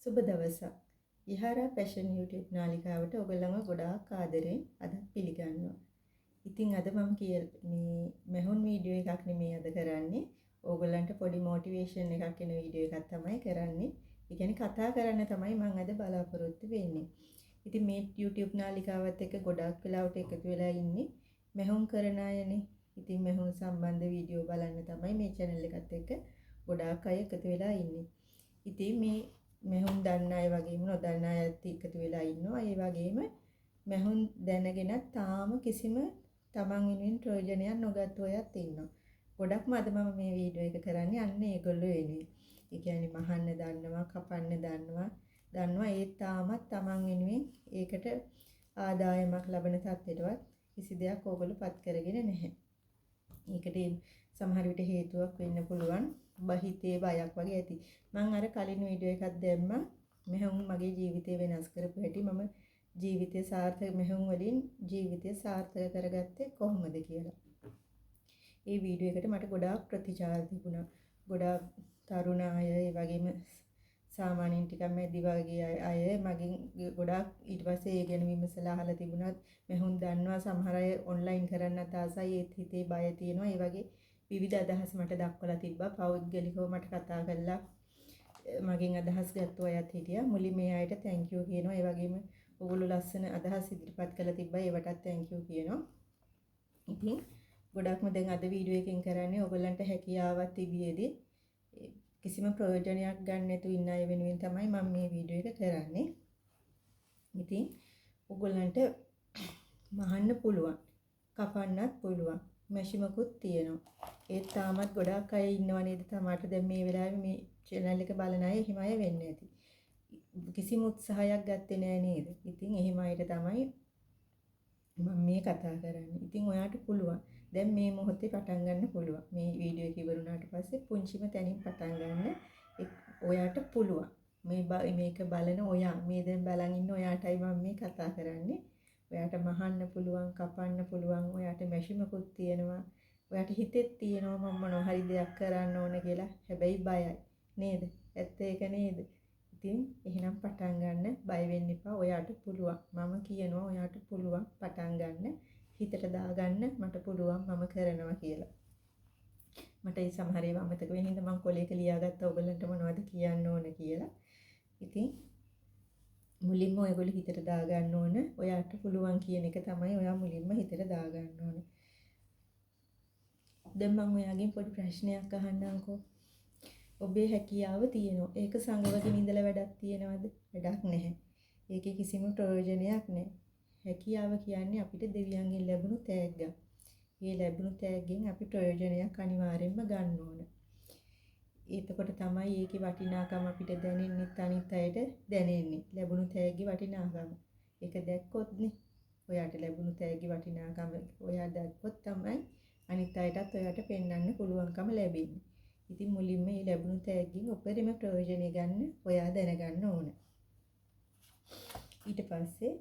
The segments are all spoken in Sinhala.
සුබ දවසක්. විහාරා ෆැෂන් YouTube නාලිකාවට ඔයගොල්ලන්ව ගොඩාක් ආදරෙන් අද පිළිගන්නවා. ඉතින් අද මම මේ මෙහුන් වීඩියෝ එකක් නෙමෙයි අද කරන්නේ. ඕගොල්ලන්ට පොඩි මොටිවේෂන් එකක් එන වීඩියෝ එකක් තමයි කරන්නේ. ඒ කියන්නේ කතා කරන්න තමයි මම අද බලාපොරොත්තු වෙන්නේ. ඉතින් මේ YouTube නාලිකාවත් එක්ක ගොඩාක් වෙලාවට එකතු වෙලා ඉන්නේ මෙහුන් කරන අයනේ. ඉතින් මෙහුන් සම්බන්ධ වීඩියෝ බලන්න තමයි මේ channel එකත් එක්ක ගොඩාක් අය එකතු වෙලා ඉන්නේ. ඉතින් මේ මෙහුන් දන්න අය වගේම නොදන්න අයත් එකතු වෙලා ඉන්නවා. ඒ වගේම මෙහුන් දැනගෙන තාම කිසිම තමන් වෙනුවෙන් ප්‍රයෝජනයක් නොගත්තු අයත් ඉන්නවා. ගොඩක්ම අද මම මේ වීඩියෝ එක කරන්නේ අන්න ඒගොල්ලෝ වෙනුවෙන්. ඒ කියන්නේ මහන්න දන්නවා, කපන්න දන්නවා ඒ තාමත් තමන් වෙනුවෙන් ඒකට ආදායමක් ලබන තත්ත්වයටවත් කිසි දෙයක් ඕගොල්ලෝ පත් කරගෙන නැහැ. ඒකට සමහර විට හේතුවක් වෙන්න පුළුවන්. බහිතේ බයක් වගේ ඇති. මම අර කලින් වීඩියෝ එකක් දැම්මා. මෙහුන් මගේ ජීවිතය වෙනස් කරපු හැටි මම ජීවිතය සාර්ථක මෙහුන් වලින් ජීවිතය සාර්ථක කරගත්තේ කොහොමද කියලා. ඒ වීඩියෝ එකට මට ගොඩාක් ප්‍රතිචාර තිබුණා. ගොඩාක් තරුණ අය ඒ වගේම සාමාන්‍යයෙන් ටිකක් මැදි වගේ අය මගෙන් ගොඩාක් ඊට පස්සේ ඒ ගැන විමසලා අහලා තිබුණත් මෙහුන් දන්නවා සමහර අය ඔන්ලයින් කරන්නත් ආසයි ඒත් හිතේ බය තියෙනවා. ඒ වගේ විවිධ අදහස් මට දක්වලා තිබ්බා. පෞද්ගලිකව මට කතා කරලා මගෙන් අදහස් ගත්ත අයත් හිටියා. මුලින් මේ අයට thank you කියනවා. ඒ වගේම ඔයගොල්ලෝ ලස්සන අදහස් ඉදිරිපත් කළා තිබ්බා. ඒවටත් thank you කියනවා. ඉතින් ගොඩක්ම දැන් අද වීඩියෝ එකෙන් කරන්නේ ඔයගොල්ලන්ට හැකියාවක් තිබියදී කිසිම ප්‍රයෝජනයක් ගන්න නැතුව ඉන්න අය වෙනුවෙන් තමයි මම මේ වීඩියෝ එක කරන්නේ. ඉතින් ඔයගොල්ලන්ට මහන්න පුළුවන්. කපන්නත් පුළුවන්. මැෂිමකුත් තියෙනවා. ඒත් තාමත් ගොඩාක් අය ඉන්නව නේද? තමාට දැන් මේ වෙලාවේ මේ channel එක බලන අය එහෙම අය වෙන්නේ නැති. කිසිම උත්සාහයක් ගත්තේ නැහැ නේද? ඉතින් එහෙම අයට තමයි මම මේ කතා කරන්නේ. ඉතින් ඔයාට පුළුවන්. දැන් මේ මොහොතේ පටන් ගන්න පුළුවන්. මේ වීඩියෝ එක ඉවරුනාට පස්සේ පුංචිම තැනින් පටන් ගන්න ඔයාට පුළුවන්. මේක බලන ඔයා මේ දැන් බලන් ඉන්න ඔයාටයි මම මේ කතා කරන්නේ. ඔයාට මහන්න පුළුවන්, කපන්න පුළුවන්, ඔයාට මැෂිමකුත් තියෙනවා. ඔයාට හිතෙත් තියෙනවා මම මොනවා හරි දෙයක් කරන්න ඕන කියලා. හැබැයි බයයි. නේද? ඇත්ත ඒක නේද? ඉතින් එහෙනම් පටන් ගන්න බය වෙන්න එපා. ඔයාට පුළුවන්. මම කියනවා ඔයාට පුළුවන් පටන් ගන්න. හිතට දාගන්න මට පුළුවන් මම කරනවා කියලා. මට ඒ සමහර ඒවා අමතක වෙන හින්දා මම කොලේක ලියාගත්තා ඔයගලන්ට මොනවද කියන්න ඕන කියලා. ඉතින් මුලින්ම ඔයගොල්ලෝ හිතට දාගන්න ඕන. ඔයාට පුළුවන් කියන එක තමයි ඔයා මුලින්ම හිතට දාගන්න ඕන. දැන් මම ඔයාගෙන් පොඩි ප්‍රශ්නයක් අහන්නම්කෝ. ඔබේ හැකියාව තියෙනවා. ඒක සංගවගෙන ඉඳලා වැඩක් තියනවද? වැඩක් නැහැ. ඒකේ කිසිම ප්‍රයෝජනයක් නැහැ. හැකියාව කියන්නේ අපිට දෙවියන්ගෙන් ලැබුණු තෑග්ගක්. මේ ලැබුණු තෑග්ගෙන් අපි ප්‍රයෝජනයක් අනිවාර්යෙන්ම ගන්න ඕන. එතකොට තමයි ඒකේ වටිනාකම අපිට දැනෙන්නේ අනිත් අයට දැනෙන්නේ. ලැබුණු තෑග්ගේ වටිනාකම. ඒක දැක්කොත්නේ ඔයාට ලැබුණු තෑග්ගේ වටිනාකම ඔයා දැක්කොත් තමයි අනිත් අයටත් ඔයාට පෙන්වන්න පුළුවන්කම ලැබෙන්නේ. ඉතින් මුලින්ම මේ ලැබුණු තෑග්ගෙන් උපරිම ප්‍රයෝජනෙ ගන්න ඔයා දැනගන්න ඕන. ඊට පස්සේ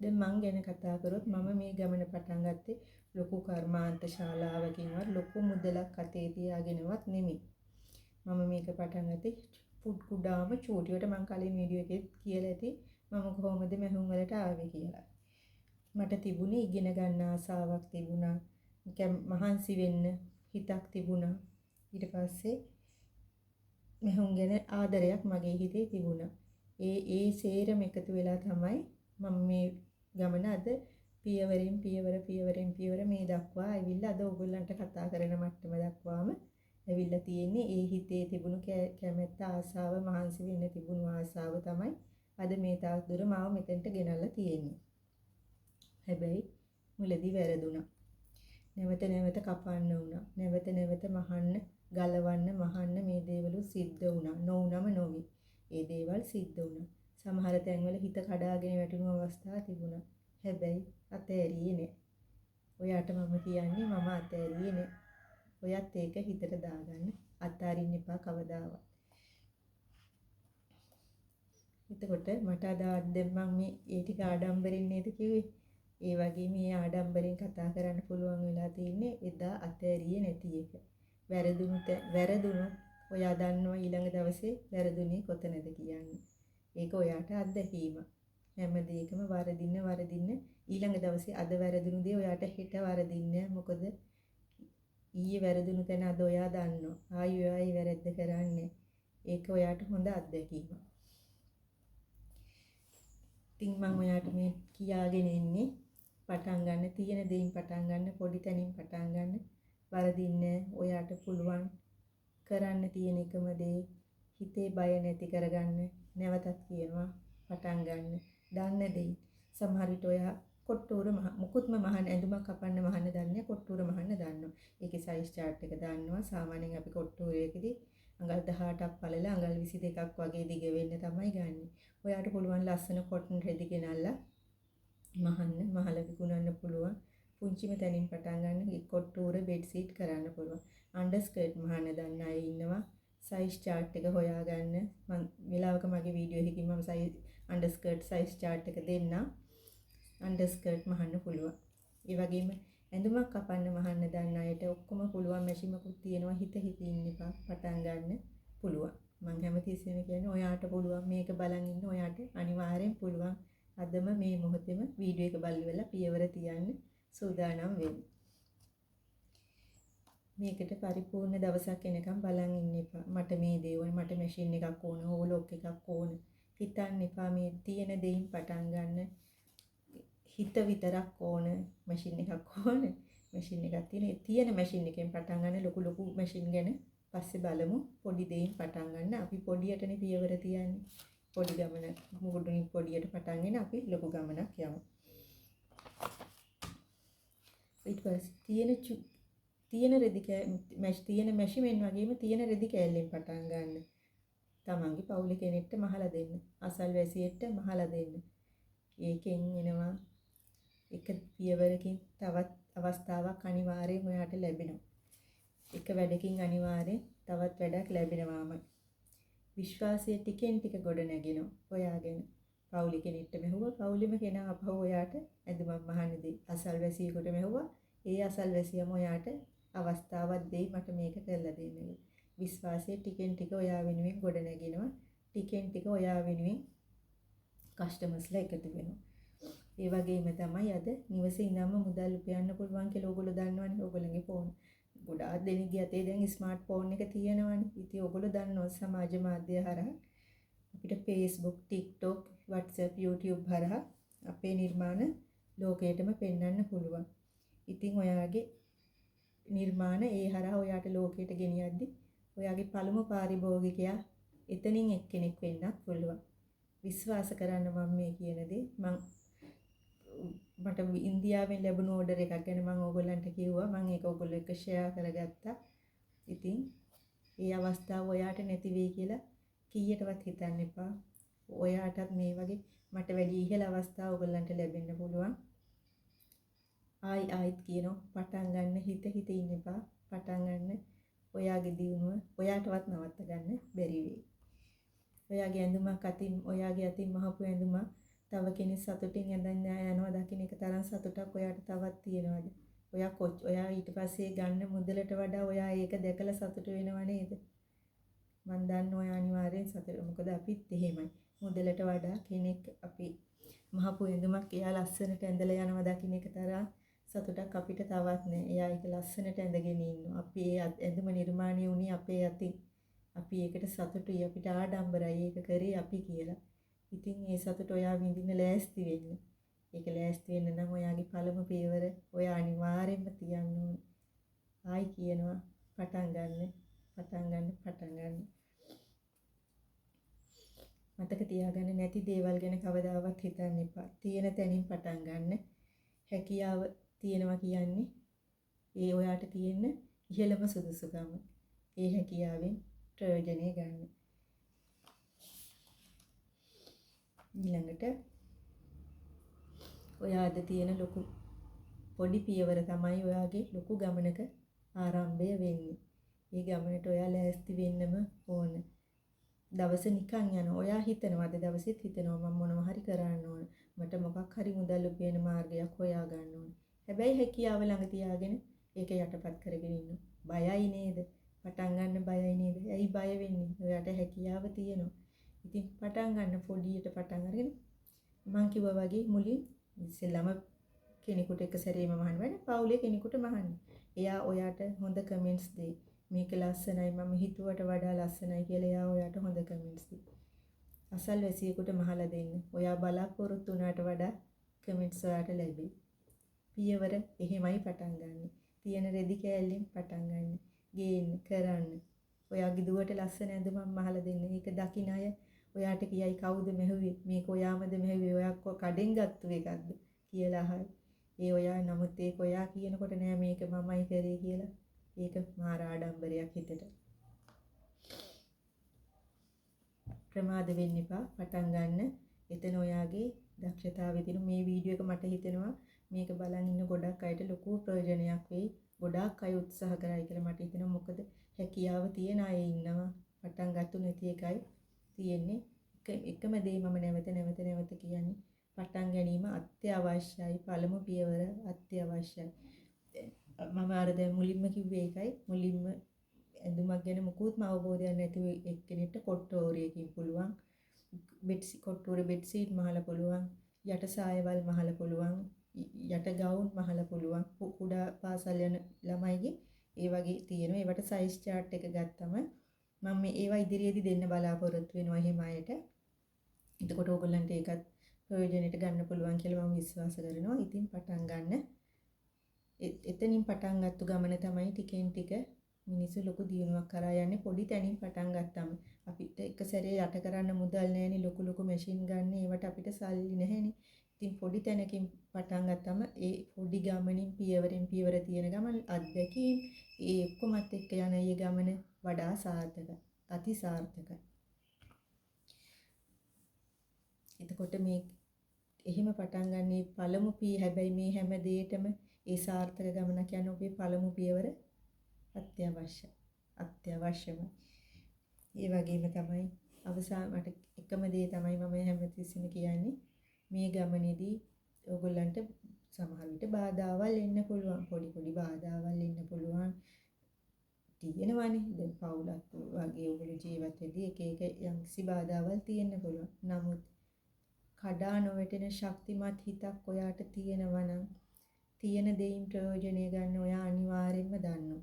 දැන් මං ගැන කතා කරොත් මම මේ ගමන පටන් ගත්තේ ලොකු කර්මාන්ත ශාලාවකින්වත් ලොකු මුදලක් අතේ තියාගෙනවත් නෙමෙයි. මම මේක පටන් ගත්තේ කුඩාම චූටියට මම කලින් වීඩියෝ එකේ කියලා ඇති මම කොහොමද මෙහුන් වලට ආවේ කියලා. මට තිබුණේ ඉගෙන ගන්න ආසාවක් තිබුණා. මහන්සි වෙන්න හිතක් තිබුණා. ඊට පස්සේ මෙහුන් ගැන ආදරයක් මගේ හිතේ තිබුණා. ඒ සේරම එකතු වෙලා තමයි මම මේ ගමන අද පියවරෙන් පියවර මේ දක්වා ඇවිල්ලා අද ඔයගොල්ලන්ට කතා කරන මට්ටම දක්වාම ඇවිල්ලා තියෙන්නේ. ඒ හිතේ තිබුණු කැමැත්ත ආසාව මහන්සි වෙන්න තිබුණු ආසාව තමයි අද මේ තාක් දුර මාව මෙතෙන්ට ගෙනල්ලා තියෙන්නේ. හැබැයි මුලදී වැරදුනා. නැවත කපන්න වුණා. නැවත මහන්න, ගලවන්න, මහන්න මේ දේවල් සිද්ධ වුණා. නොවුනම නොවි. ඒ දේවල් සිද්ධ වුණා. සමහර තැන්වල හිත කඩාගෙන වැටුණු අවස්ථා තිබුණා. හැබැයි අතෑරියේ නෑ. ඔයාට මම කියන්නේ මම අතෑරියේ නෑ. ඔයත් ඒක හිතට දාගන්න. අතාරින්න එපා කවදාවත්. එතකොට මට අද දැන් මම මේ ඒ ටික ආඩම්බරින් නේද කිව්වේ? ඒ වගේ මේ ආඩම්බරෙන් කතා කරන්න පුළුවන් වෙලා තින්නේ එදා අතෑරියේ නැති එක. වැරදුණු ඔයා දන්නවා ඊළඟ දවසේ වැරදුනේ කොතනද කියන්නේ. ඒක ඔයාට අත්දැකීම. හැම දෙයකම වරදින්න ඊළඟ දවසේ අද වැරදුණු දේ ඔයාට හෙට වරදින්නේ. මොකද ඊයේ වැරදුණු තැන අද ඔයා දන්නවා. ආයි ඔයා වැරද්ද කරන්නේ. ඒක ඔයාට හොඳ අත්දැකීමක්. ඉතින් මම ඔයාට මේ කියාගෙන ඉන්නේ පටන් ගන්න තියෙන දෙයින් පටන් ගන්න පොඩි තැනින් පටන් ගන්න වරදින්නේ ඔයාට පුළුවන් කරන්න තියෙන එකම දේ හිතේ බය නැති කරගන්න නැවතත් කියනවා පටන් ගන්න දන්න දෙයි සමහර විට ඔයා කොට්ටුර මුකුත්ම මහන්න ඇඳුමක් කපන්න මහන්න දන්නේ කොට්ටුර මහන්න දන්නවා ඒකේ සයිස් chart එක දන්නවා සාමාන්‍යයෙන් අපි කොට්ටුරේකදී අඟල් 18ක් පළල අඟල් 22ක් වගේ දිග වෙන්න තමයි ගන්නෙ. ඔයාට පුළුවන් ලස්සන කොටන් රෙදි ගෙනල්ලා මහන්න මහල විකුණන්න පුළුවන්. පුංචිම තැනින් පටන් ගන්න කොට්ටුර බෙඩ් සීට් කරන්න පුළුවන්. අන්ඩර්ස්කර්ට් මහන්න දන්න අය ඉන්නවා. සයිස් chart එක හොයාගන්න. මම වෙලාවක මගේ වීඩියෝ එකකින් මම අන්ඩර්ස්කර්ට් සයිස් chart එක දෙන්නම්. අන්ඩර්ස්කර්ට් මහන්න පුළුවන්. ඒ වගේම ඇඳුමක් කපන්න මහන්න දන්න අයට ඔක්කොම පුළුවන් මැෂිමකුත් තියෙනවා හිත ඉන්න එපා පටන් ගන්න පුළුවන් මම හැමතිස්සෙම කියන්නේ ඔයාට පුළුවන් මේක බලන් ඉන්න ඔයාට අනිවාර්යෙන් පුළුවන් අදම මේ මොහොතේම වීඩියෝ එක බලලා පියවර තියන්න සූදානම් වෙන්න මේකට පරිපූර්ණ දවසක් එනකම් බලන් ඉන්න එපා මට මේ දේවල් මට මැෂින් එකක් ඕන ඕලොක් එකක් ඕන හිතන්න එපා මේ තියෙන දෙයින් පටන් ගන්න හිත විතරක් ඕන මැෂින් එකක් ඕන මැෂින් එකක් තියෙන මැෂින් එකෙන් පටන් ගන්න ලොකු මැෂින් ගැන පස්සේ බලමු පොඩි දෙයින් පටන් ගන්න අපි පොඩියටනේ පියවර තියන්නේ පොඩි ගමනක් මුගුඩුනින් පොඩියට පටන්ගෙන අපි ලොකු ගමනක් යමු ඊට පස්සේ තියෙන රෙදි තියෙන මැෂිමෙන් වගේම තියෙන රෙදි කෑල්ලෙන් පටන් ගන්න තමන්ගේ පවුලේ කෙනෙක්ට මහලා දෙන්න අසල්වැසියෙක්ට මහලා දෙන්න ඒකෙන් එනවා එක පියවරකින් තවත් අවස්ථාවක් අනිවාර්යෙන් ඔයාට ලැබෙනවා. එක වැඩකින් අනිවාර්යෙන් තවත් වැඩක් ලැබෙනවාමයි. විශ්වාසය ටිකෙන් ටික ගොඩ නැගෙනවා. ඔයාගෙන පවුලේ කෙනෙක්ට මෙහුවා පවුලෙම කෙනා අපහුව ඔයාට ඇඳුමක් මහන්න දෙයි. අසල්වැසියෙකුට මෙහුවා ඒ අසල්වැසියම ඔයාට අවස්ථාවක් දෙයි මට මේක කරලා දෙන්න. විශ්වාසය ටිකෙන් ටික ඔයා වෙනුවෙන් ගොඩ නැගෙනවා. ටිකෙන් ටික ඔයා වෙනුවෙන් කස්ටමර්ස්ලා එකතු වෙනවා. ඒ වගේම තමයි අද නිවසේ ඉඳන්ම මුදල් උපයන්න පුළුවන් කියලා ඕගොල්ලෝ දන්නවනේ. ඕගොල්ලන්ගේ ෆෝන් ගොඩාක් දෙනෙක්ගේ අතේ දැන් ස්මාර්ට් ෆෝන් එක තියෙනවනේ. ඉතින් ඕගොල්ලෝ දන්නවා සමාජ මාධ්‍ය හරහා අපිට Facebook, TikTok, WhatsApp, YouTube හරහා අපේ නිර්මාණ ලෝකයටම පෙන්වන්න පුළුවන්. ඉතින් ඔයාගේ නිර්මාණ ඒ හරහා ඔයාට ලෝකයට ගෙනියද්දි ඔයාගේ පළමු පාරිභෝගිකයා එතනින් එක්කෙනෙක් වෙන්නත් පුළුවන්. විශ්වාස කරන්න මම මේ කියන දේ මට ඉන්දියාවෙන් ලැබුණු ඕඩර් එකක් ගැන මම ඕගොල්ලන්ට කිව්වා මම ඒක ඕගොල්ලෝ එක්ක ෂෙයා කරගත්තා. ඉතින් ඒ අවස්ථාව ඔයාට නැති වෙයි කියලා කීයටවත් හිතන්න එපා. ඔයාටත් මේ වගේ මට වැඩි ඉහළ අවස්ථා ඕගොල්ලන්ට ලැබෙන්න පුළුවන්. ආයිත් කියනවා පටන් ගන්න හිත ඉන්න එපා. පටන් ගන්න ඔයාගේ දියුණුව ඔයාටවත් නවත්ත ගන්න බැරි වෙයි. ඔයාගේ ඇඳුමක් ඔයාගේ අතින් මහපු ඇඳුමක් තව කෙනෙක් සතුටින් ඇඳන් යනවා දකින්න එක තරම් සතුටක් ඔයාට තවත් තියෙනවද? ඔයා ඊට පස්සේ ගන්න මුදලට වඩා ඔයා ඒක දැකලා සතුට වෙනව නේද? මම දන්නවා ඔයා අනිවාර්යෙන් සතුට. මොකද අපිත් එහෙමයි. මුදලට වඩා කෙනෙක් අපි මහපු ඇඳුමක් එයා ලස්සනට ඇඳලා යනවා දකින්න එක තරම් සතුටක් අපිට තවත් නෑ. එයා ඒක ලස්සනට ඇඳගෙන ඉන්නවා. අපි ඒ ඇඳුම නිර්මාණය වුණේ අපේ අතින්. අපි ඒකට සතුටුයි අපිට ආඩම්බරයි ඒක කරේ අපි කියලා. ඉතින් ඒ සතුට ඔයා විඳින්න ලෑස්ති වෙන්න. ඒක ලෑස්ති වෙන්න නම් ඔයාගේ පළමු පියවර ඔයා අනිවාර්යෙන්ම තියන්න ඕනේ. ආයි කියනවා පටන් ගන්න. මතක තියාගන්න නැති දේවල් ගැන කවදාවත් හිතන්න එපා. තියෙන තැනින් පටන් ගන්න. හැකියාව තියෙනවා කියන්නේ ඒ ඔයාට තියෙන ඉහළම සුදුසුකම. ඒ හැකියාවෙන් ප්‍රයෝජනෙ ගන්න. ඊළඟට ඔයා අද තියෙන ලොකු පොඩි පියවර තමයි ඔයාගේ ලොකු ගමනක ආරම්භය වෙන්නේ. මේ ගමනට ඔයා ලෑස්ති වෙන්නම ඕන. දවස නිකන් යන ඔයා හිතනවා අද දවසෙත් හිතනවා මම මොනවා හරි කරන්න ඕන. මට මොකක් හරි මුදල් උපයන මාර්ගයක් හොයා ගන්න ඕන. හැබැයි හැකියාව ළඟ තියාගෙන ඒක යටපත් කරගෙන ඉන්න. බයයි නේද? පටන් ගන්න බයයි නේද? ඇයි බය වෙන්නේ? ඔයාට හැකියාව තියෙනවා. ඉතින් පටන් ගන්න පොඩියට පටන් අරගෙන මං කිව්වා වගේ මුලින් ඉස්සෙල්ලාම කෙනෙකුට එක සැරේම මහන්න වැඩ පවුලේ කෙනෙකුට මහන්න. එයා ඔයාට හොඳ කමෙන්ට්ස් දෙයි. මේක ලස්සනයි මම හිතුවට වඩා ලස්සනයි කියලා එයා ඔයාට හොඳ කමෙන්ට්ස් දෙයි. අසල්වැසියෙකුට මහලා දෙන්න. ඔයා බලාපොරොත්තු වුණාට වඩා කමෙන්ට්ස් ඔයාට ලැබෙයි. පියවර එහෙමයි පටන් ගන්න. තියෙන රෙදි කෑල්ලෙන් පටන් ගන්න. ගේන්න කරන්න. ඔයාගේ දුවට ලස්සන ඇඳුමක් මහලා දෙන්න. ඒක දකින්න අය ඔයාට කියයි කවුද මෙහුවේ? මේක ඔයාමද මෙහුවේ? ඔයා කඩෙන් ගත්තු එකක්ද කියලා අහයි. ඒ ඔයා නමුත් ඒක ඔයා කියනකොට නෑ මේක මමයි කරේ කියලා. ඒක මාර ආඩම්බරයක් හිතට. ප්‍රමාද වෙන්න එපා. පටන් ගන්න. එතන ඔයාගේ දක්ෂතාවය තියෙන මේ වීඩියෝ එක මට හිතෙනවා මේක බලන් ඉන්න ගොඩක් අයට ලොකු ප්‍රයෝජනයක් වෙයි. ගොඩාක් අය උත්සාහ කරයි කියලා මට හිතෙනවා. මොකද හැකියාව තියෙන අය ඉන්නවා. පටන් ගත්තු නැති එකයි තියෙන්නේ. එකම දේ මම නැවත කියන්නේ. පටන් ගැනීම අත්‍යවශ්‍යයි. පළමු පියවර අත්‍යවශ්‍යයි. මම අර දැන් මුලින්ම කිව්වේ ඒකයි. මුලින්ම ඇඳුමක් ගැන මුකුත්ම අවබෝධයක් නැතුව එක්කෙනෙක්ට කොට්ටෝරියකින් පුළුවන්. කොට්ටෝරේ බෙඩ්ෂීට් මහලා පුළුවන්. යට සායවල් මහලා පුළුවන්. යට ගවුම් මහලා පුළුවන්. කුඩා පාසල් යන ළමයිගේ ඒ වගේ තියෙනවා. ඒවට සයිස් chart එක ගත්තම මම ඒවා ඉදිරියේදී දෙන්න බලාපොරොත්තු වෙනවා එහෙම අයට. එතකොට ඕගොල්ලන්ට ඒකත් ප්‍රයෝජනෙට ගන්න පුළුවන් කියලා මම විශ්වාස කරනවා. ඉතින් පටන් ගන්න. එතනින් පටන් ගත්ත ගමන තමයි ටිකෙන් ටික මිනිස්සු ලොකු දියුණුවක් කරා යන්නේ. පොඩි තැනින් පටන් ගත්තාම අපිට එක සැරේ යට කරන්න මුදල් නැහෙනි. ලොකු මැෂින් ගන්න ඒවට අපිට සල්ලි නැහෙනි. ඉතින් පොඩි තැනකින් පටන් ගත්තාම ඒ පොඩි ගමනින් පියවරෙන් පියවර තියෙන ගමන් අත්දැකීම් ඒ ඔක්කොමත් එක්ක යන ඊ ගමන වඩා සාර්ථකයි. අති සාර්ථකයි. එතකොට මේ එහෙම පටන් ගන්නේ පළමු හැබැයි මේ හැම දෙයකම ඒ සාර්ථක ගමනක් යන ඔබේ පළමු පියවර අත්‍යවශ්‍යමයි. ඒ වගේම තමයි අවසාන මට එකම දේ තමයි මම හැමතිස්සෙම කියන්නේ මේ ගමනේදී ඔයගොල්ලන්ට සමහර විට බාධාවල් එන්න පුළුවන්. පොඩි බාධාවල් එන්න පුළුවන්. තියෙනවනේ. දැන් පවුලක් වගේ ඔයගොල්ලෝ ජීවත් වෙද්දී එක යම්කිසි බාධාවල් තියෙන්න පුළුවන්. නමුත් කඩා නොවැටෙන ශක්තිමත් හිතක් ඔයාට තියෙනවා නම් තියෙන දෙයින් ප්‍රයෝජනය ගන්න ඔයා අනිවාර්යෙන්ම දන්නවා.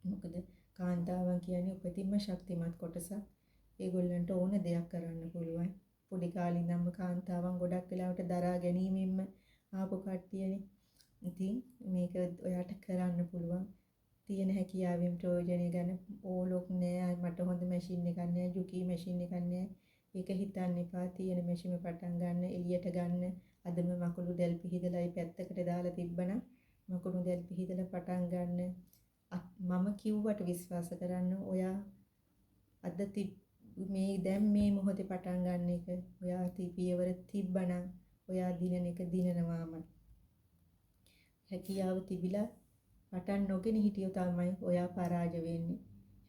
මොකද කාන්තාවන් කියන්නේ උපතින්ම ශක්තිමත් කොටසක්. ඒගොල්ලන්ට ඕන දෙයක් කරන්න පුළුවන්. පොඩි කාලේ ඉඳන්ම කාන්තාවන් ගොඩක් වෙලාවට දරා ගැනීමෙන්ම ආපු කට්ටියනේ. ඉතින් මේක ඔයාට කරන්න පුළුවන්. තියෙන හැකියාවෙන් ප්‍රයෝජනය ගන්න. ඕලොක් නෑ මට හොඳ මැෂින් එකක් නෑ, ජුකි මැෂින් එකක් නෑ. ඒක හිතන්න එපා. තියෙන මැෂිම පටන් ගන්න, එළියට ගන්න. අදම මකුළු දැල් පිහිදලා ඒ පැත්තකට දාලා තිබ්බනම් මකුළු දැල් පිහිදලා පටන් ගන්න. මම කිව්වට විශ්වාස කරන්න. ඔයා අද මේ දැන් මේ මොහොතේ පටන් ගන්න එක ඔයා පියවර තිබ්බනම් ඔයා දිනන එක දිනනවාම. හැකියාව තිබිලා පටන් නොගෙන හිටියොත් තමයි ඔයා පරාජ වෙන්නේ.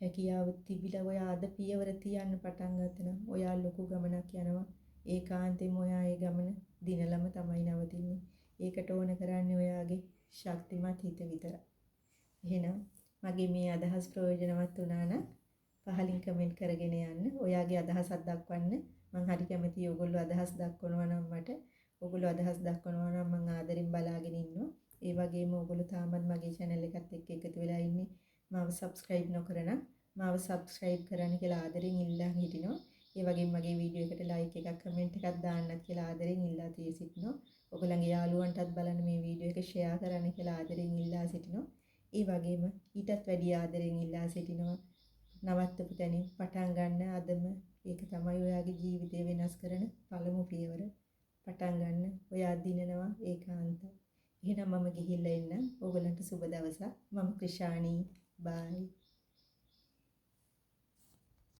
හැකියාව තිබිලා ඔයා අද පියවර තියන්න පටන් ගත්තනම් ඔයා ලොකු ගමනක් යනවා. ඒකාන්තයෙන්ම ඔයා ඒ ගමන දිනලම තමයි නවතින්නේ. ඒකට ඕන කරන්නේ ඔයාගේ ශක්තිමත් හිත විතරයි. එහෙනම් මගේ මේ අදහස් ප්‍රයෝජනවත් වුණා නම් පහලින් කමෙන්ට් කරගෙන යන්න. ඔයාගේ අදහසක් දක්වන්න. මම හරි කැමතියි ඔයගොල්ලෝ අදහස් දක්වනවා නම් මට. ඔයගොල්ලෝ අදහස් දක්වනවා නම් මම ආදරෙන් බලාගෙන ඉන්නවා. ඒ වගේම ඔයගොල්ලෝ තාමත් මගේ channel එකත් එක්ක එකතු වෙලා ඉන්නේ. මාව subscribe නොකරනම් මාව subscribe කරන්න කියලා ආදරෙන් ඉල්ලා හිටිනවා. ඒ වගේම මගේ වීඩියෝ එකට like එකක් comment එකක් දාන්නත් කියලා ආදරෙන් ඉල්ලා තිය සිටිනවා. ඔයගොල්ලන්ගේ යාළුවන්ටත් බලන්න මේ වීඩියෝ එක share කරන්න කියලා ආදරෙන් ඉල්ලා සිටිනවා. ඒ වගේම ඊටත් වැඩි ආදරෙන් ඉල්ලා සිටිනවා. නවත්තපු තැනින් පටන් ගන්න අදම ඒක තමයි ඔයාගේ ජීවිතය වෙනස් කරන පළමු පියවර. පටන් ගන්න ඔයා දිනනවා ඒකාන්තයි. එහෙනම් මම ගිහිල්ලා එන්න. ඕගලන්ට සුබ දවසක්. මම ක්‍රිෂානි. බයි.